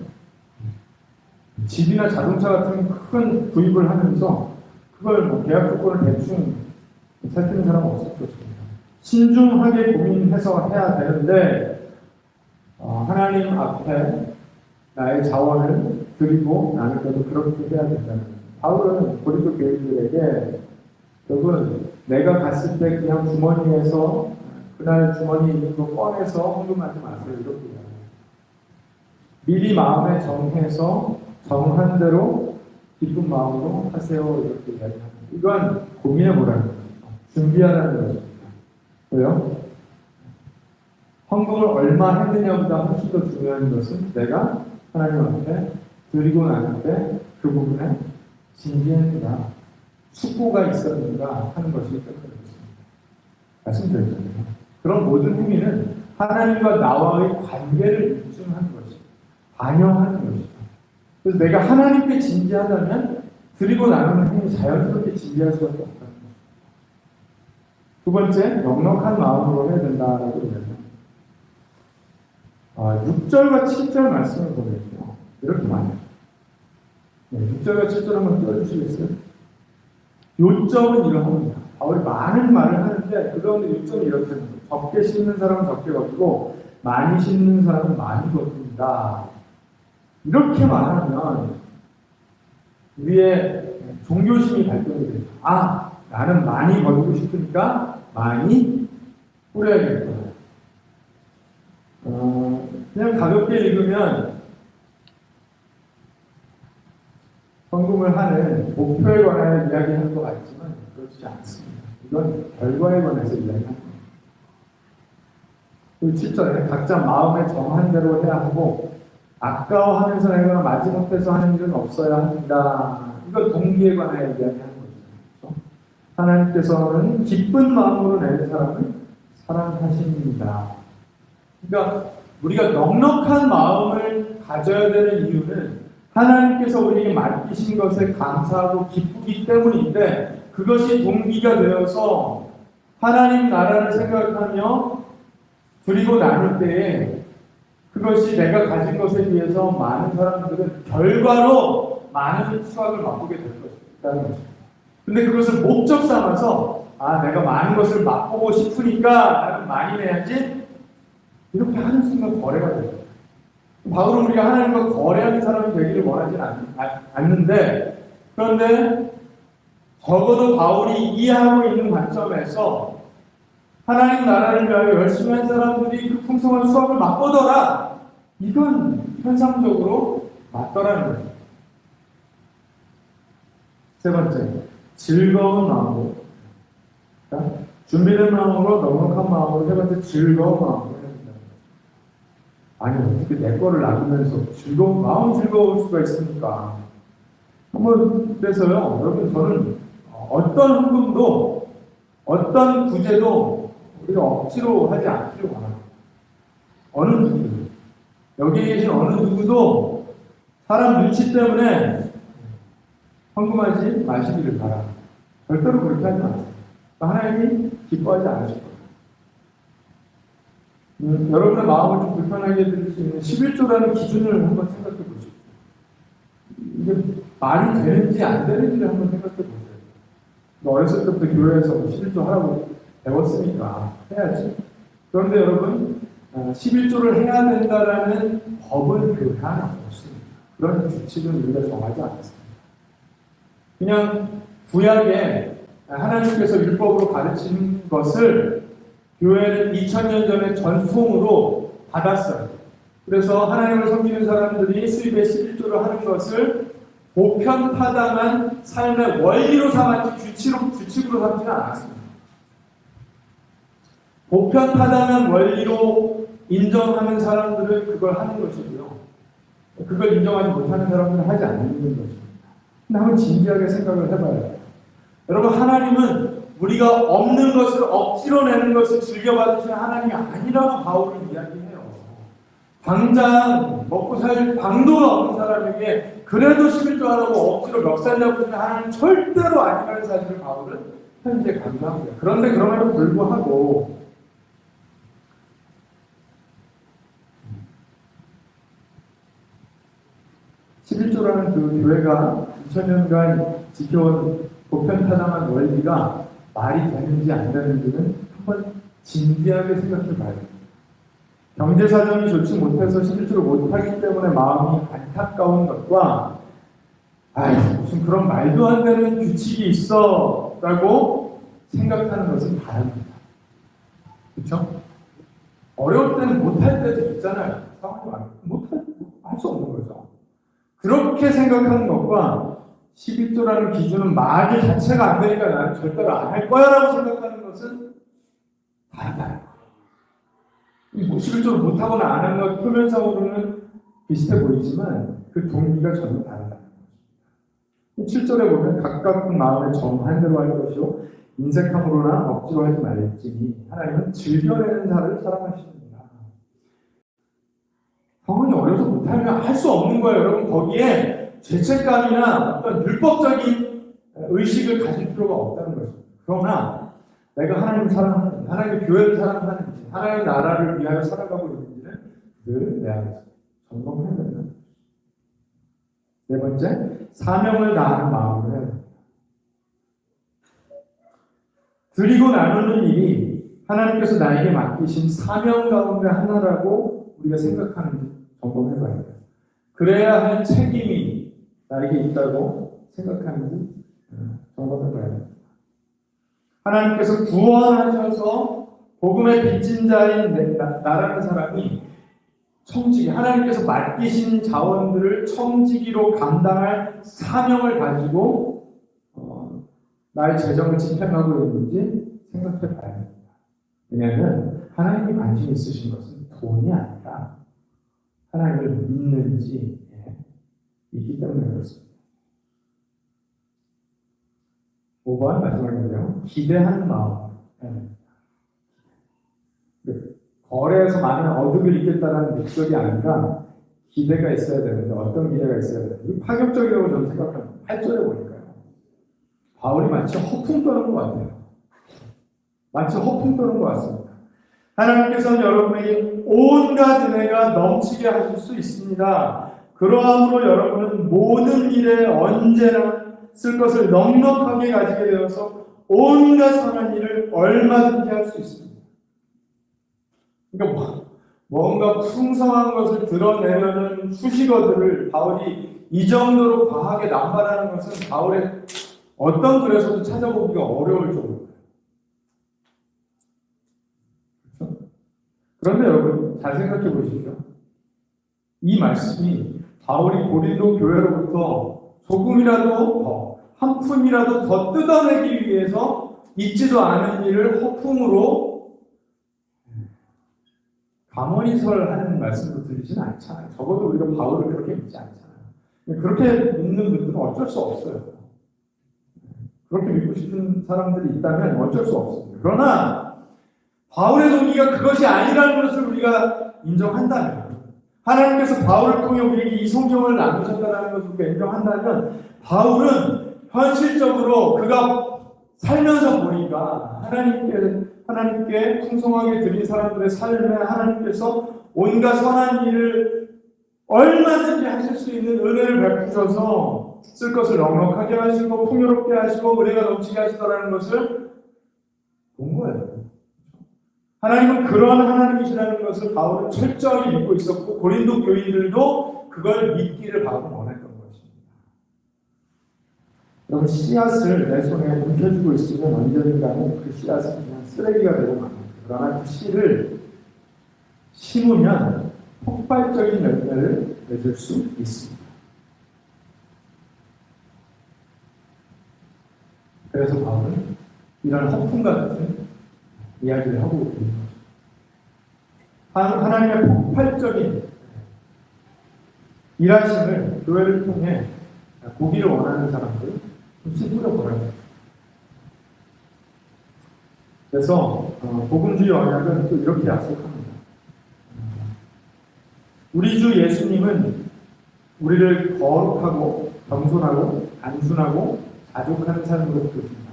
집이나 자동차 같은 큰 구입을 하면서 그걸 계약 조건을 대충 살피는 사람은 없을 것입니다. 신중하게 고민해서 해야 되는데 하나님 앞에 나의 자원을 드리고 나눌 때도 그렇게 해야 된다는 거예요. 바울은 고린도 교인들에게 여러분 내가 갔을 때 그냥 주머니에서 그날 주머니에 있는 거 꺼내서 헌금하지 마세요. 이렇게 이야기해요. 미리 마음에 정해서 정한 대로 기쁜 마음으로 하세요. 이렇게 이야기합니다. 이건 고민해보라는 거죠. 준비하라는 것입니다. 왜요? 헌금을 얼마 했느냐보다 훨씬 더 중요한 것은 내가 하나님 앞에 드리고 나눌 때 그 부분에 진지했는가, 숙고가 있었는가 하는 것이 끝났습니다. 말씀드렸잖아요. 그런 모든 행위는 하나님과 나와의 관계를 입증하는 것이죠. 반영하는 것이죠. 그래서 내가 하나님께 진지하다면 드리고 나누는 행위 자연스럽게 진지할 수밖에 없다는 것입니다. 두 번째, 넉넉한 마음으로 해야 된다라고 얘기합니다. 6절과 7절 말씀을 보면요. 이렇게 말해요. 6절과 7절 한번 띄워주시겠어요? 요점은 이러합니다. 바울이 많은 말을 하는데 그 가운데 요점이 이렇게 합니다. 적게 심는 사람은 적게 거두고 많이 심는 사람은 많이 거둔다. 이렇게 말하면 우리의 종교심이 발동이 되죠. 나는 많이 거두고 싶으니까 많이 뿌려야겠구나. 그냥 가볍게 읽으면 헌금을 하는 목표에 관하여 이야기하는 것 같지만 그렇지 않습니다. 이건 결과에 관해서 이야기하는 겁니다. 그 7절에 각자 마음에 정한 대로 해야 하고 아까워하면서 내가 마지못해서 하는 일은 없어야 합니다. 이건 동기에 관하여 이야기하는 거죠. 그렇죠? 하나님께서는 기쁜 마음으로 내는 사람을 사랑하십니다. 그러니까 우리가 넉넉한 마음을 가져야 되는 이유는 하나님께서 우리에게 맡기신 것에 감사하고 기쁘기 때문인데 그것이 동기가 되어서 하나님 나라를 생각하며 드리고 나눌 때에 그것이 내가 가진 것에 비해서 많은 사람들은 결과로 많은 수확을 맛보게 될 것이라는 것입니다. 근데 그것을 목적 삼아서 내가 많은 것을 맛보고 싶으니까 나는 많이 내야지 이렇게 하는 순간 거래가 돼요. 바울은 우리가 하나님과 거래하는 사람이 되기를 원하지 않는데 그런데 적어도 바울이 이해하고 있는 관점에서 하나님 나라를 위하여 열심히 한 사람들이 그 풍성한 수확을 맛보더라. 이건 현상적으로 맞더라는 거예요. 세 번째, 즐거운 마음으로. 준비된 마음으로, 넉넉한 마음으로. 세 번째, 즐거운 마음으로. 아니 어떻게 내 거를 나누면서 마음이 즐거울 수가 있습니까? 한번 그래서요 여러분 저는 어떤 헌금도 어떤 구제도 우리가 억지로 하지 않기로 바랍니다. 어느 누구도 여기 계신 어느 누구도 사람 눈치 때문에 헌금하지 마시기를 바랍니다. 절대로 그렇게 하지 마세요. 하나님이 기뻐하지 않으실 겁니다. 여러분의 마음을 좀 불편하게 해드릴 수 있는 11조라는 기준을 한번 생각해 보십시오. 이게 말이 되는지 안 되는지를 한번 생각해 보세요. 어렸을 때부터 교회에서 11조 하라고 배웠으니까 해야지. 그런데 여러분, 11조를 해야 된다라는 법은 교회 안에 없습니다. 그런 규칙은 우리가 정하지 않았습니다. 그냥 구약에 하나님께서 율법으로 가르치는 것을 교회는 2000년 전에 전통으로 받았어요. 그래서 하나님을 섬기는 사람들이 수입에 11조를 하는 것을 보편타당한 삶의 원리로 삼았지 규칙으로 삼지는 않았습니다. 보편타당한 원리로 인정하는 사람들은 그걸 하는 것이고요. 그걸 인정하지 못하는 사람들은 하지 않는 것입니다. 근데 한번 진지하게 생각을 해봐야 돼요. 여러분, 하나님은 우리가 없는 것을 억지로 내는 것을 즐겨받으시는 하나님이 아니라고 바울은 이야기해요. 당장 먹고 살 방도가 없는 사람에게 그래도 11조 하라고 억지로 멱살 잡으시는 하나님은 절대로 아니라는 사실을 바울은 현재 강조합니다. 그런데 그럼에도 불구하고 11조라는 그 교회가 2000년간 지켜온 보편타당한 원리가 말이 되는지 안 되는지는 한번 진지하게 생각해 봐야 됩니다. 경제 사정이 좋지 못해서 11조를 못하기 때문에 마음이 안타까운 것과 무슨 그런 말도 안 되는 규칙이 있어 라고 생각하는 것은 다릅니다. 그렇죠? 어려울 때는 못할 때도 있잖아요. 상황이 할 수 없는 거죠. 그렇게 생각하는 것과 11조라는 기준은 말 자체가 안 되니까 나는 절대로 안 할 거야 라고 생각하는 것은 다르다. 11조를 못하거나 안 하는 것 표면상으로는 비슷해 보이지만 그 동기가 전혀 다르다. 7절에 보면 각각 마음을 정한 대로 할 것이요 인색함으로나 억지로 하지 말지니 하나님은 즐겨내는 자를 사랑하십니다. 상황이 어려서 못하면 할 수 없는 거예요. 여러분, 거기에 죄책감이나 어떤 율법적인 의식을 가질 필요가 없다는 거죠. 그러나 내가 하나님을 사랑하는지, 하나님의 교회를 사랑하는지, 하나님의 나라를 위하여 살아가고 있는지는 늘 내 안에서 점검해야 된다. 네 번째, 사명을 다하는 마음을 해야 됩니다. 드리고 나누는 일이 하나님께서 나에게 맡기신 사명 가운데 하나라고 우리가 생각하는지 점검해봐야 돼요. 그래야 할 책임이 나에게 있다고 생각하는지 점검해봐야 됩니다. 하나님께서 구원하셔서 복음의 빚진 자인 나라는 사람이 청지기, 하나님께서 맡기신 자원들을 청지기로 감당할 사명을 가지고 나의 재정을 집행하고 있는지 생각해 봐야 합니다. 왜냐하면 하나님이 관심 있으신 것은 돈이 아니라 하나님을 믿는지 있기 때문에 그렇습니다. 5번 마지막인데요. 기대하는 마음. 거래에서 많은 어득을 있겠다는 목적이 아니라 기대가 있어야 되는데 어떤 기대가 있어야 되는데 파격적이라고 저는 생각합니다. 8절에 보니까요. 바울이 마치 허풍 떠는 것 같아요. 마치 허풍 떠는 것 같습니다. 하나님께서는 여러분에게 온갖 은혜가 넘치게 하실 수 있습니다. 그러함으로 여러분은 모든 일에 언제나 쓸 것을 넉넉하게 가지게 되어서 온갖 선한 일을 얼마든지 할 수 있습니다. 그러니까 뭔가 풍성한 것을 드러내려는 수식어들을 바울이 이 정도로 과하게 남발하는 것은 바울의 어떤 글에서도 찾아보기가 어려울 정도예요. 그렇죠? 그런데 여러분 잘 생각해 보십시오. 이 말씀이 바울이 고린도 교회로부터 조금이라도 더, 한 푼이라도 더 뜯어내기 위해서 있지도 않은 일을 허풍으로 감언이설하는 말씀도 들리지는 않잖아요. 적어도 우리가 바울을 그렇게 믿지 않잖아요. 그렇게 믿는 분들은 어쩔 수 없어요. 그렇게 믿고 싶은 사람들이 있다면 어쩔 수 없습니다. 그러나 바울의 동기가 그것이 아니라는 것을 우리가 인정한다면, 하나님께서 바울을 통해 우리에게 이 성경을 나누셨다는 것을 우리가 인정한다면, 바울은 현실적으로 그가 살면서 보니까 하나님께 풍성하게 드린 사람들의 삶에 하나님께서 온갖 선한 일을 얼마든지 하실 수 있는 은혜를 베푸셔서 쓸 것을 넉넉하게 하시고 풍요롭게 하시고 은혜가 넘치게 하시더라는 것을 본 거예요. 하나님은 그러한 하나님이시라는 것을 바울은 철저하게 믿고 있었고 고린도 교인들도 그걸 믿기를 바울은 원했던 것입니다. 여러분, 씨앗을 내 손에 움켜쥐고 있으면 언젠가는 그 씨앗은 그냥 쓰레기가 되고 맙니다. 그러나 그 씨를 심으면 폭발적인 열매를 맺을 수 있습니다. 그래서 바울은 이런 허풍 같은 이야기를 하고 있는 거죠. 하나님의 폭발적인 일하심을 교회를 통해 보기를 원하는 사람들 찌푸려 보라는 거죠. 그래서 복음주의 언약은 또 이렇게 약속합니다. 우리 주 예수님은 우리를 거룩하고 겸손하고 단순하고 자족하는 삶으로 부르십니다.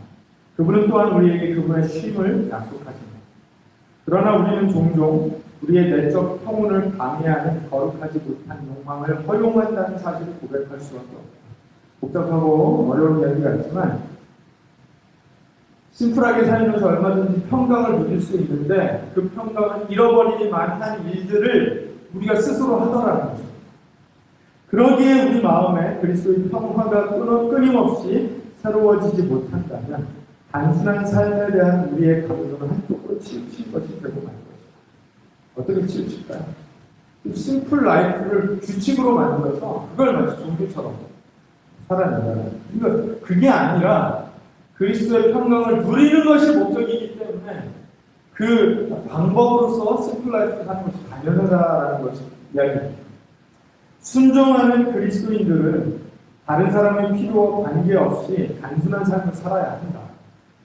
그분은 또한 우리에게 그분의 쉼을 약속하십니다. 그러나 우리는 종종 우리의 내적 평온을 방해하는 거룩하지 못한 욕망을 허용한다는 사실을 고백할 수밖에 없습니다. 복잡하고 어려운 이야기가 있지만 심플하게 살면서 얼마든지 평강을 누릴 수 있는데 그 평강은 잃어버리니 만한 일들을 우리가 스스로 하더라는 거죠. 그러기에 우리 마음에 그리스도의 평화가 끊임없이 새로워지지 못한다면 단순한 삶에 대한 우리의 감정은 한쪽으로 치우친 것이 되고 말 것이다. 어떻게 치우칠까요? 심플 라이프를 규칙으로 만들어서 그걸 마치 종교처럼 살아낸다는 거예요. 그게 아니라 그리스도의 평강을 누리는 것이 목적이기 때문에 그 방법으로서 심플 라이프를 사는 것이 당연하다라는 것이 이야기입니다. 순종하는 그리스도인들은 다른 사람의 필요와 관계없이 단순한 삶을 살아야 한다.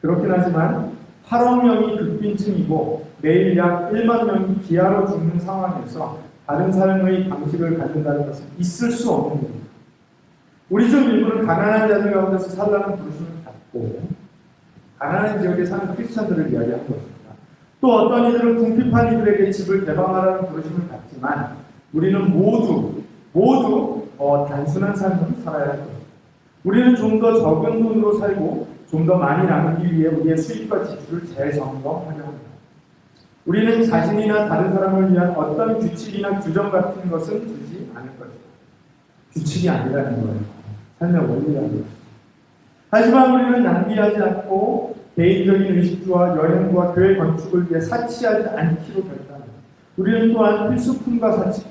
그렇긴 하지만 8억 명이 극빈층이고 매일 약 1만 명이 기아로 죽는 상황에서 다른 삶의 방식을 갖는다는 것은 있을 수 없는 일입니다. 우리 중 일부는 가난한 자들 가운데서 살라는 부르심을 받고 가난한 지역에 사는 크리스천들을 이야기한 것입니다. 또 어떤 이들은 궁핍한 이들에게 집을 개방하라는 부르심을 받지만 우리는 모두 단순한 삶을 살아야 할 것입니다. 우리는 좀 더 적은 돈으로 살고 좀 더 많이 나누기 위해 우리의 수입과 지출을 재점검하려 합니다. 우리는 자신이나 다른 사람을 위한 어떤 규칙이나 규정 같은 것은 두지 않을 것입니다. 규칙이 아니라는 거예요. 삶의 원리라는 것입니다. 하지만 우리는 낭비하지 않고 개인적인 의식주와 여행과 교회 건축을 위해 사치하지 않기로 결단합니다. 우리는 또한 필수품과 사치,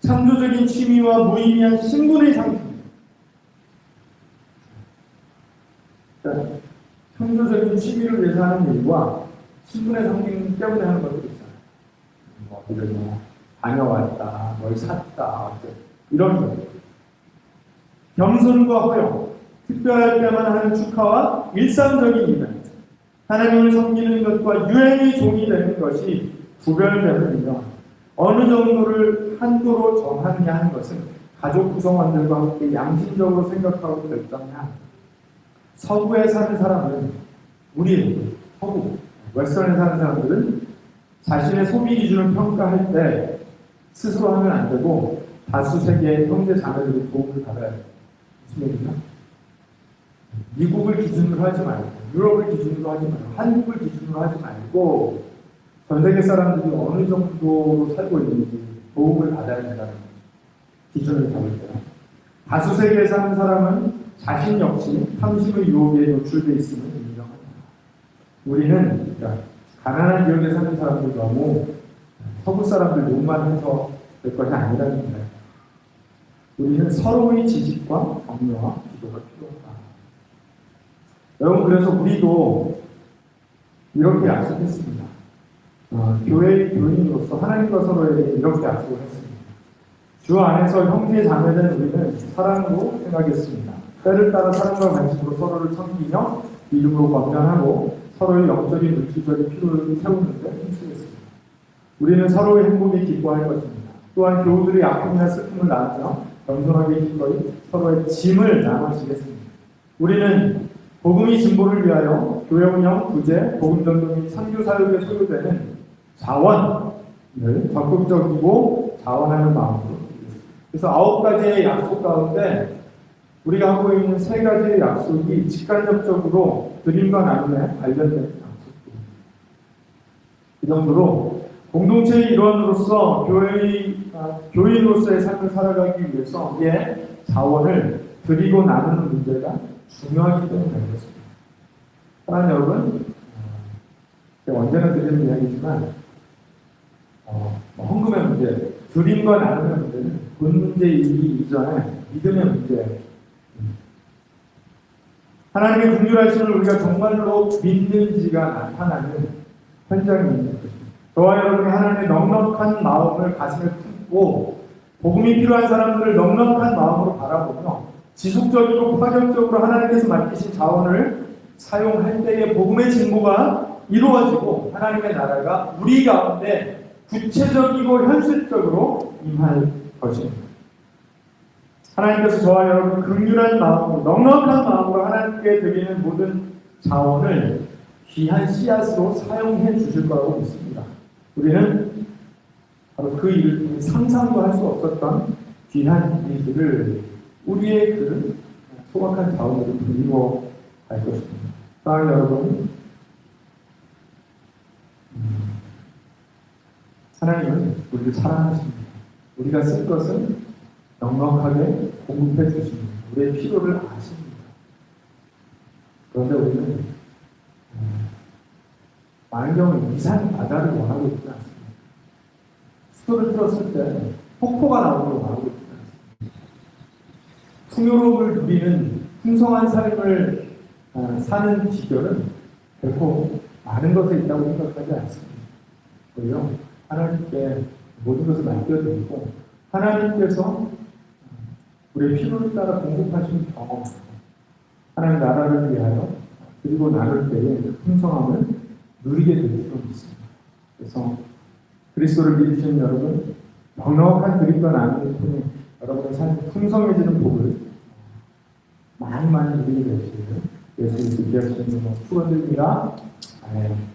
창조적인 취미와 무의미한 신분의 상징입니다. 창조적인 취미를 위해서 하는 일과 신분의 상징 때문에 하는 것도 있잖아요. 이런 다녀왔다, 뭘 샀다, 이런 것. 겸손과 허용, 특별할 때만 하는 축하와 일상적인 이벤트, 하나님을 섬기는 것과 유행의 종이 되는 것이 구별됨을 인정합니다. 어느 정도를 한도로 정하느냐 하는 것은 가족 구성원들과 함께 양심적으로 생각하고 결정해야 합니다. 서구에 사는 사람은 서구, 웨스턴에 사는 사람들은 자신의 소비 기준을 평가할 때 스스로 하면 안 되고 다수 세계의 형제 자매들의 도움을 받아야 돼요. 무슨 얘기냐? 미국을 기준으로 하지 말고 유럽을 기준으로 하지 말고 한국을 기준으로 하지 말고 전 세계 사람들이 어느 정도로 살고 있는지 도움을 받아야 된다는 기준을 잡을 때 다수 세계에 사는 사람은 자신 역시 탐심의 유혹에 노출되어 있음을 인정합니다. 우리는 가난한 지역에 사는 사람들 너무 서구 사람들 욕만 해서 될 것이 아니라는 거예요. 우리는 서로의 지식과 격려와 기도가 필요하다. 여러분, 그래서 우리도 이렇게 약속했습니다. 교회의 교인으로서 하나님과 서로에게 이렇게 약속을 했습니다. 주 안에서 형제 자매된 우리는 사랑으로 생각했습니다. 때를 따라 사랑과 관심으로 서로를 섬기며 믿음으로 건강하고 서로의 영적인 물질적인 필요를 채우는 데 힘쓰겠습니다. 우리는 서로의 행복에 기뻐할 것입니다. 또한 교우들의 아픔이나 슬픔을 나누며 겸손하게 기꺼이 서로의 짐을 나눠지겠습니다. 우리는 복음이 진보를 위하여 교회 운영, 구제, 복음 전도 및 선교 사역에 소요되는 자원을 적극적이고 자원하는 마음으로 드리겠습니다. 그래서 9가지의 약속 가운데 우리가 하고 있는 3가지의 약속이 직간접적으로 드림과 나눔에 관련된 약속입니다. 그 정도로 공동체의 일원으로서 교인으로서의 삶을 살아가기 위해서 이게 자원을 드리고 나누는 문제가 중요하기 때문에 그렇습니다. 사랑하는 여러분, 제가 언제나 드리는 이야기지만 헌금의 문제, 드림과 나눔의 문제는 돈 문제이기 이전에 믿음의 문제. 하나님의 긍휼하심을 우리가 정말로 믿는지가 나타나는 현장입니다. 저와 여러분이 하나님의 넉넉한 마음을 가슴에 품고 복음이 필요한 사람들을 넉넉한 마음으로 바라보며 지속적이고 파격적으로 하나님께서 맡기신 자원을 사용할 때에 복음의 진보가 이루어지고 하나님의 나라가 우리 가운데 구체적이고 현실적으로 임할 것입니다. 하나님께서 저와 여러분 긍휼한 마음으로 넉넉한 마음으로 하나님께 드리는 모든 자원을 귀한 씨앗으로 사용해 주실 거라고 믿습니다. 우리는 바로 그 일을 통해 상상도 할 수 없었던 귀한 일들을 우리의 그 소박한 자원으로 이루어 갈 것입니다. 사랑하는 여러분, 하나님은 우리를 사랑하십니다. 우리가 쓸 것은 넉넉하게 공급해 주십니다. 우리의 필요를 아십니다. 그런데 우리는 많은 경우 이상 바다를 원하고 있지 않습니다. 수도를 틀었을 때 폭포가 나오기를 원하고 있지 않습니다. 풍요로움을 누리는 풍성한 삶을 사는 비결은 결코 많은 것에 있다고 생각하지 않습니다. 오히려 하나님께 모든 것을 맡겨드리고 하나님께서 우리의 필요를 따라 공급하시는 경험, 하나님 나라를 위하여 그리고 나눌 때에 풍성함을 누리게 될 줄로 믿습니다. 그래서 그리스도를 믿으시는 여러분, 넉넉한 드림과 나눔을 통해 여러분의 삶이 풍성해지는 복을 많이 누리게 되시기를 예수님께서 기하시는 축원드립니다. 아멘.